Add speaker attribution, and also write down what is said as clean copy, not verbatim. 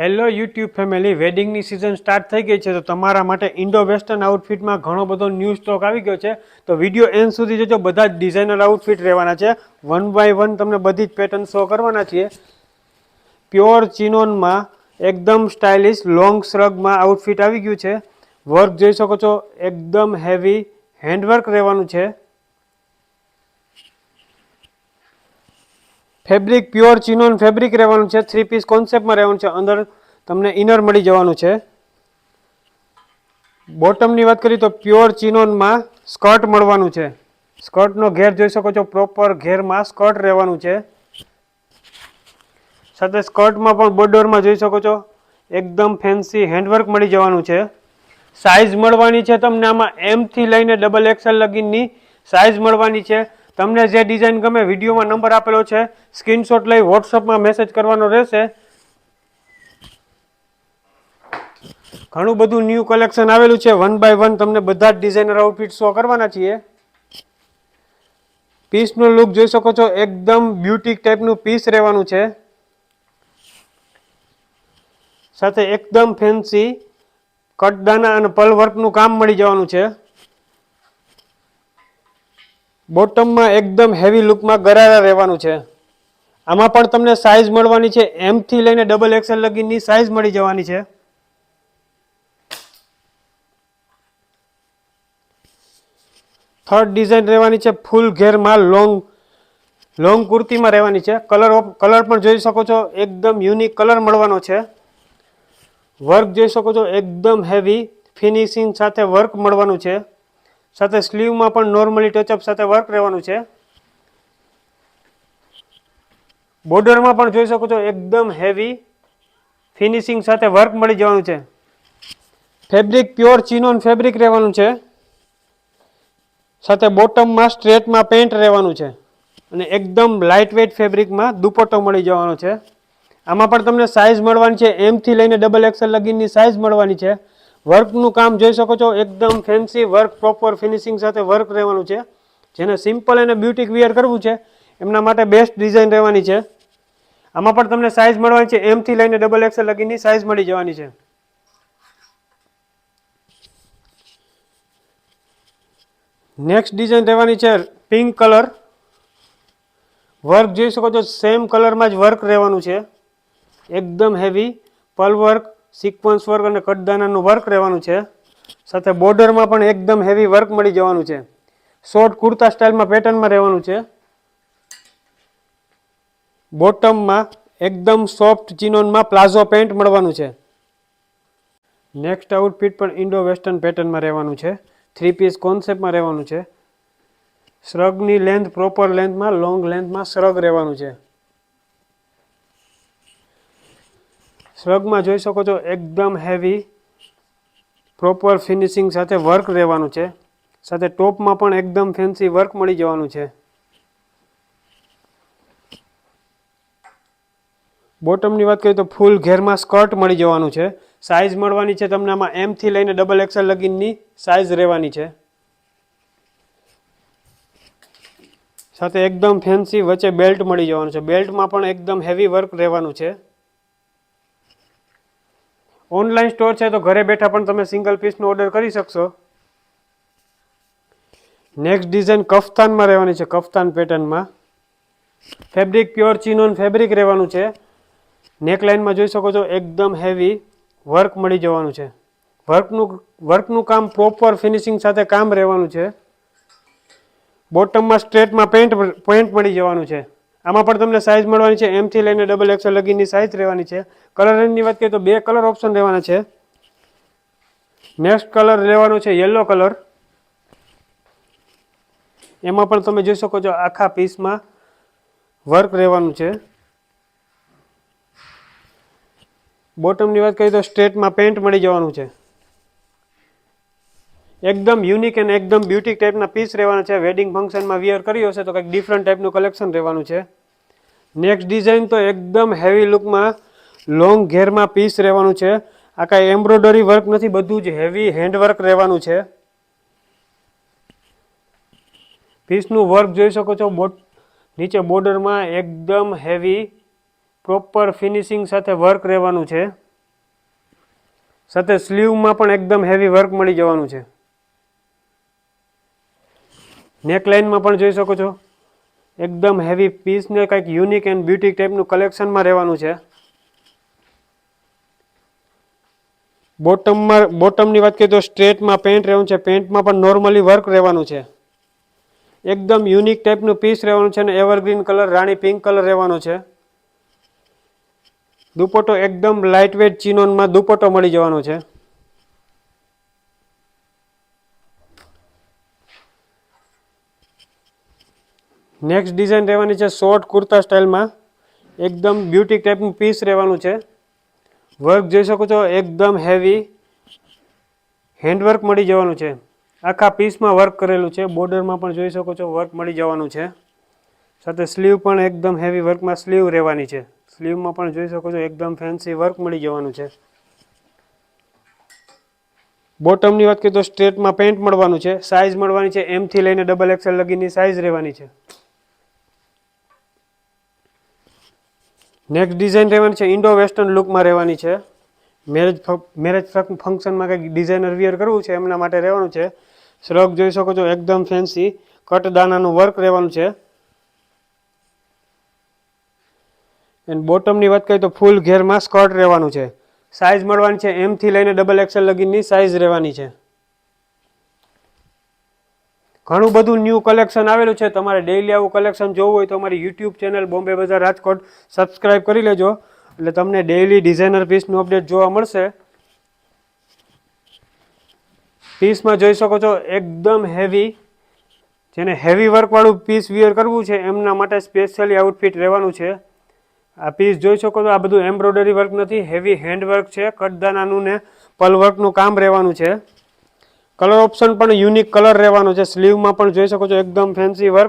Speaker 1: Hello YouTube family, વેડિંગની season start થઈ ગઈ છે તો તમારા માટે ઇન્ડો વેસ્ટર્ન આઉટફિટમાં ઘણો બધો ન્યૂ સ્ટોક આવી ગયો છે. તો વિડીયો એન્ડ સુધી જોજો. બધા જ ડિઝાઇનર આઉટફિટ રહેવાના છે. વન બાય વન તમને બધી જ પેટર્ન શો કરવાના છીએ. પ્યોર ચિનોનમાં એકદમ સ્ટાઇલિશ લોંગ શ્રગમાં આઉટફિટ આવી ગયું છે. વર્ક જોઈ શકો છો, એકદમ હેવી હેન્ડવર્ક રહેવાનું છે. ફેબ્રિક પ્યોર ચિનોન ફેબ્રિક રહેવાનું છે. 3 પીસ કોન્સેપ્ટમાં રહેવાનું છે. અંદર તમને ઇનર મળી જવાનું છે. બોટમની વાત કરીએ તો પ્યોર ચિનોનમાં સ્કર્ટ મળવાનું છે. સ્કર્ટનો ઘેર જોઈ શકો છો, પ્રોપર ઘેરમાં સ્કર્ટ રહેવાનું છે. સાથે સ્કર્ટમાં પણ બોર્ડરમાં જોઈ શકો છો, એકદમ ફેન્સી હેન્ડવર્ક મળી જવાનું છે. સાઇઝ મળવાની છે તમને આમાં એમથી લઈને XXL લગીનની સાઇઝ મળવાની છે. તમને જે ડિઝાઇન ગમે, વિડીયોમાં નંબર આપેલો છે, સ્ક્રીનશોટ લઈ વોટ્સઅપમાં મેસેજ કરવાનો રહેશે. ઘણું બધું ન્યૂ કલેક્શન આવેલું છે. વન બાય વન તમને બધા જ ડિઝાઇનર આઉટફિટ શો કરવાના છીએ. પીસનો લુક જોઈ શકો છો, એકદમ બ્યુટીક ટાઈપનું પીસ રહેવાનું છે. સાથે એકદમ ફેન્સી કટદાના અને પલ વર્કનું કામ મળી જવાનું છે. બોટમમાં એકદમ હેવી લુકમાં ગરારા રહેવાનું છે. આમાં પણ તમને સાઇઝ મળવાની છે એમથી લઈને XXL લગીનની સાઇઝ મળી જવાની છે. થર્ડ ડિઝાઇન રહેવાની છે ફૂલ ઘેરમાં લોંગ કુર્તીમાં રહેવાની છે. કલર પણ જોઈ શકો છો, એકદમ યુનિક કલર મળવાનો છે. વર્ક જોઈ શકો છો, એકદમ હેવી ફિનિશિંગ સાથે વર્ક મળવાનું છે. સાથે સ્લીવમાં પણ નોર્મલી ટચઅપ સાથે વર્ક રહેવાનું છે. બોર્ડરમાં પણ જોઈ શકો છો, એકદમ હેવી ફિનિશિંગ સાથે વર્ક મળી જવાનું છે. ફેબ્રિક પ્યોર ચિનોન ફેબ્રિક રહેવાનું છે. સાથે બોટમમાં સ્ટ્રેટમાં પેન્ટ રહેવાનું છે અને એકદમ લાઇટ વેઇટ ફેબ્રિકમાં દુપટ્ટો મળી જવાનો છે. આમાં પણ તમને સાઇઝ મળવાની છે એમથી લઈને XXL લગીનની સાઇઝ મળવાની છે. વર્કનું કામ જોઈ શકો છો, એકદમ ફેન્સી વર્ક, પ્રોપર ફિનિશિંગ સાથે વર્ક રહેવાનું છે. જેને સિમ્પલ અને બ્યુટિક વિયર કરવું છે એમના માટે બેસ્ટ ડિઝાઇન રહેવાની છે. આમાં પણ તમને સાઇઝ મળવાની છે એમથી લઈને XXL લગીનની સાઇઝ મળી જવાની છે. નેક્સ્ટ ડિઝાઇન રહેવાની છે પિંક કલર. વર્ક જોઈ શકો છો, સેમ કલરમાં જ વર્ક રહેવાનું છે. એકદમ હેવી પલ વર્ક, સિક્વન્સ વર્ક અને કટદાનાનું વર્ક રહેવાનું છે. સાથે બોર્ડરમાં પણ એકદમ હેવી વર્ક મળી જવાનું છે. શોર્ટ કુર્તા સ્ટાઇલમાં પેટર્નમાં રહેવાનું છે. બોટમમાં એકદમ સોફ્ટ ચિનોનમાં પ્લાઝો પેન્ટ મળવાનું છે. નેક્સ્ટ આઉટફિટ પણ ઇન્ડો વેસ્ટર્ન પેટર્નમાં રહેવાનું છે. 3 પીસ કોન્સેપ્ટમાં રહેવાનું છે. શ્રગની લેન્થ પ્રોપર લેન્થમાં, લોંગ લેન્થમાં શ્રગ રહેવાનું છે. શ્રગમાં જોઈ શકો છો, એકદમ હેવી પ્રોપર ફિનિશિંગ સાથે વર્ક રહેવાનું છે. સાથે ટોપમાં પણ એકદમ ફેન્સી વર્ક મળી જવાનું છે. બોટમની વાત કરીએ તો ફૂલ ઘેરમાં સ્કર્ટ મળી જવાનું છે. સાઇઝ મળવાની છે તમને આમાં એમથી લઈને XXL લગીનની સાઇઝ રહેવાની છે. સાથે એકદમ ફેન્સી વચ્ચે બેલ્ટ મળી જવાનું છે. બેલ્ટમાં પણ એકદમ હેવી વર્ક રહેવાનું છે. ઓનલાઈન સ્ટોર છે તો ઘરે બેઠા પણ તમે સિંગલ પીસનો ઓર્ડર કરી શકશો. નેક્સ્ટ ડિઝાઇન કફતાનમાં રહેવાની છે. કફતાન પેટર્નમાં ફેબ્રિક પ્યોર ચિનોન ફેબ્રિક રહેવાનું છે. નેકલાઇનમાં જોઈ શકો છો, એકદમ હેવી વર્ક મળી જવાનું છે. વર્કનું કામ પ્રોપર ફિનિશિંગ સાથે કામ રહેવાનું છે. બોટમમાં સ્ટ્રેટમાં પેન્ટ મળી જવાનું છે. આમાં પણ તમને સાઇઝ મળવાની છે એમથી લઈને XXL લગીનની સાઇઝ રહેવાની છે. કલરની વાત કરીએ તો 2 કલર ઓપ્શન રહેવાના છે. નેક્સ્ટ કલર રહેવાનો છે યલો કલર. એમાં પણ તમે જોઈ શકો છો, આખા પીસમાં વર્ક રહેવાનું છે. બોટમની વાત કરીએ તો સ્ટ્રેટમાં પેન્ટ મળી જવાનું છે. એકદમ યુનિક અને એકદમ બ્યુટિક ટાઈપના પીસ રહેવાના છે. વેડિંગ ફંક્શનમાં વિયર કર્યું હશે તો કંઈક ડિફરન્ટ ટાઈપનું કલેક્શન રહેવાનું છે. નેક્સ્ટ ડિઝાઇન તો એકદમ હેવી લુકમાં લોંગ ઘેરમાં પીસ રહેવાનું છે. આ કાંઈ એમ્બ્રોઇડરી વર્ક નથી, બધું જ હેવી હેન્ડવર્ક રહેવાનું છે. પીસનું વર્ક જોઈ શકો છો, નીચે બોર્ડરમાં એકદમ હેવી પ્રોપર ફિનિશિંગ સાથે વર્ક રહેવાનું છે. સાથે સ્લીવમાં પણ એકદમ હેવી વર્ક મળી જવાનું છે. નેકલાઇનમાં પણ જોઈ શકો છો એકદમ હેવી પીસને કંઈક યુનિક એન્ડ બ્યુટિક ટાઈપનું કલેક્શનમાં રહેવાનું છે. બોટમની વાત કરીએ તો સ્ટ્રેટમાં પેન્ટ રહેવાનું છે. પેન્ટમાં પણ નોર્મલી વર્ક રહેવાનું છે. એકદમ યુનિક ટાઈપનું પીસ રહેવાનું છે અને એવરગ્રીન કલર રાણી પિંક કલર રહેવાનો છે. દુપટ્ટો એકદમ લાઇટ વેટ ચિનોનમાં દુપટ્ટો મળી જવાનો છે. નેક્સ્ટ ડિઝાઇન રહેવાની છે શોર્ટ કુર્તા સ્ટાઇલમાં. એકદમ બ્યુટિક ટાઈપનું પીસ રહેવાનું છે. વર્ક જોઈ શકો છો એકદમ હેવી હેન્ડવર્ક મળી જવાનું છે. આખા પીસમાં વર્ક કરેલું છે. બોર્ડરમાં પણ જોઈ શકો છો વર્ક મળી જવાનું છે. સાથે સ્લીવ પણ એકદમ હેવી વર્કમાં સ્લીવ રહેવાની છે. સ્લીવમાં પણ જોઈ શકો છો એકદમ ફેન્સી વર્ક મળી જવાનું છે. બોટમની વાત કરીએ તો સ્ટ્રેટમાં પેન્ટ મળવાનું છે. સાઇઝ મળવાની છે M થી લઈને XXL લગીની સાઇઝ રહેવાની છે. નેક્સ્ટ ડિઝાઇન રહેવાની છે ઇન્ડો વેસ્ટર્ન લુકમાં રહેવાની છે. મેરેજ ફંક્શનમાં કંઈક ડિઝાઇનર વિયર કરવું છે એમના માટે રહેવાનું છે. શ્રગ જોઈ શકો છો એકદમ ફેન્સી કટદાનાનું વર્ક રહેવાનું છે. એન્ડ બોટમની વાત કરીએ તો ફૂલ ઘેરમાં સ્કર્ટ રહેવાનું છે. સાઇઝ મળવાની છે M થી લઈને XXL લગીની સાઇઝ રહેવાની છે. ઘણું બધું ન્યૂ કલેક્શન આવેલું છે. તમારે ડેઈલી આવું કલેક્શન જોવું હોય તો અમારી યુટ્યુબ ચેનલ બોમ્બે બજાર રાજકોટ સબસ્ક્રાઇબ કરી લેજો એટલે તમને ડેઈલી ડિઝાઇનર પીસનું અપડેટ જોવા મળશે. પીસમાં જોઈ શકો છો એકદમ હેવી, જેને હેવી વર્કવાળું પીસ વિયર કરવું છે એમના માટે સ્પેશિયલી આઉટફિટ રહેવાનું છે. આ પીસ જોઈ શકો છો આ બધું એમ્બ્રોઇડરી વર્ક નથી, હેવી હેન્ડવર્ક છે. કટદાનાનું ને પલ વર્કનું કામ રહેવાનું છે. કલર ઓપ્શન પણ યુનિક કલર રહેવાનો છે. સ્લીવમાં પણ જોઈ શકો છો એકદમ ફેન્સી વર્ક